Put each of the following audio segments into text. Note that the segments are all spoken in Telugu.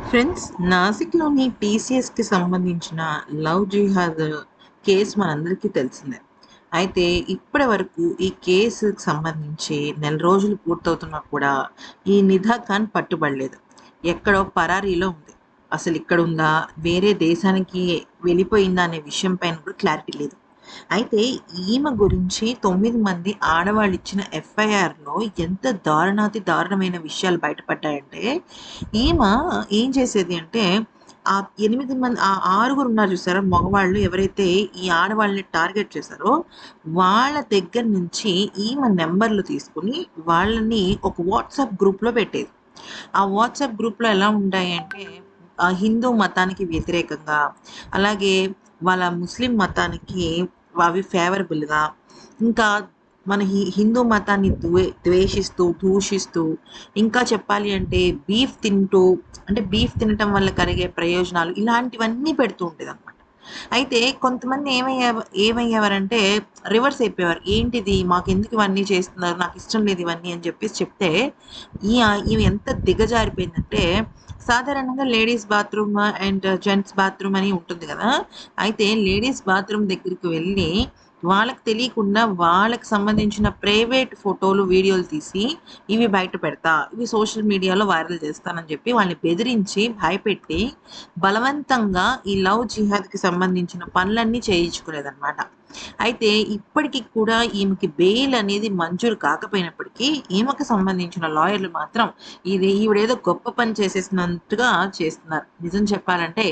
ఫ్రెండ్స్, నాసిక్‌లోని టీసీఎస్‌కి సంబంధించిన లవ్ జిహాద్ కేస్ మనందరికీ తెలిసిందే. అయితే ఇప్పటి వరకు ఈ కేసుకి సంబంధించి నెల రోజులు పూర్తవుతున్నా కూడా ఈ నిధా ఖాన్ పట్టుబడలేదు. ఎక్కడో పరారీలో ఉంది. అసలు ఇక్కడుందా? వేరే దేశానికి వెళ్ళిపోయిందా? అనే విషయం పైన కూడా క్లారిటీ లేదు. అయితే ఈమె గురించి 9 మంది ఆడవాళ్ళిచ్చిన ఎఫ్ఐఆర్‌లో ఎంత దారుణాతి దారుణమైన విషయాలు బయటపడ్డాయంటే, ఈమె ఏం చేసేది అంటే, ఆ 8 మంది ఆరుగురున్నారు చూసారా మగవాళ్ళు ఎవరైతే ఈ ఆడవాళ్ళని టార్గెట్ చేశారో, వాళ్ళ దగ్గర నుంచి ఈమె నంబర్‌లు తీసుకొని, వాళ్ళని ఒక వాట్సాప్ గ్రూప్‌లో పెట్టేది. ఆ వాట్సాప్ గ్రూప్‌లో ఎలా ఉంటాయంటే, హిందూ మతానికి వ్యతిరేకంగా, అలాగే వాళ్ళ ముస్లిం మతానికి అవి ఫేవరబుల్‌గా, ఇంకా మన హిందూ మతాన్ని ద్వేషిస్తూ, దూషిస్తూ, ఇంకా చెప్పాలి అంటే బీఫ్ తినటం వల్ల కలిగే ప్రయోజనాలు ఇలాంటివన్నీ పెడుతూ ఉండేదనమాట. అయితే కొంతమంది ఏమయ్యేవారంటే రివర్స్ అయిపోయేవారు. ఏంటిది? మాకెందుకు ఇవన్నీ చేస్తున్నారు? నాకిష్టం లేదు ఇవన్నీ అని చెప్పేసి చెప్తే, ఈమె ఎంత దిగజారిపోయిందంటే, సాధారణంగా ladies bathroom and gents bathroom అని ఉంటుంది గదా! అయితే లేడీస్ బాత్రూమ్ దగ్గరికి వెళ్ళి, వాళ్ళకి తెలియకుండా వాళ్ళకి సంబంధించిన ప్రైవేట్ ఫోటోలు, వీడియోలు తీసి, ఇవి బయట పెడతా, ఇవి సోషల్ మీడియాలో వైరల్ చేస్తానని చెప్పి వాళ్ళని బెదిరించి, భయపెట్టి, బలవంతంగా ఈ లవ్ జిహాద్‌కి సంబంధించిన పనులన్నీ చేయించుకునేదనమాట. అయితే ఇప్పటికి కూడా ఈమెకి బెయిల్ అనేది మంజూరు కాకపోయినప్పటికీ, ఈమెకు సంబంధించిన లాయర్‌లు మాత్రం ఈవిడేదో గొప్ప పని చేసేసినంతగా చేస్తున్నారు. నిజం చెప్పాలంటే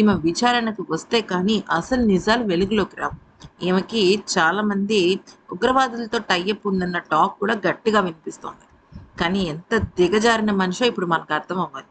ఈమె విచారణకు వస్తే కానీ అసలు నిజాలు వెలుగులోకి రావు. ఈమెకి చాలామంది ఉగ్రవాదులతో టై అప్ ఉందన్న టాక్ కూడా గట్టిగా వినిపిస్తోంది. కానీ ఎంత దిగజారిన మనిషో ఇప్పుడు మనకు అర్థమవ్వాలి.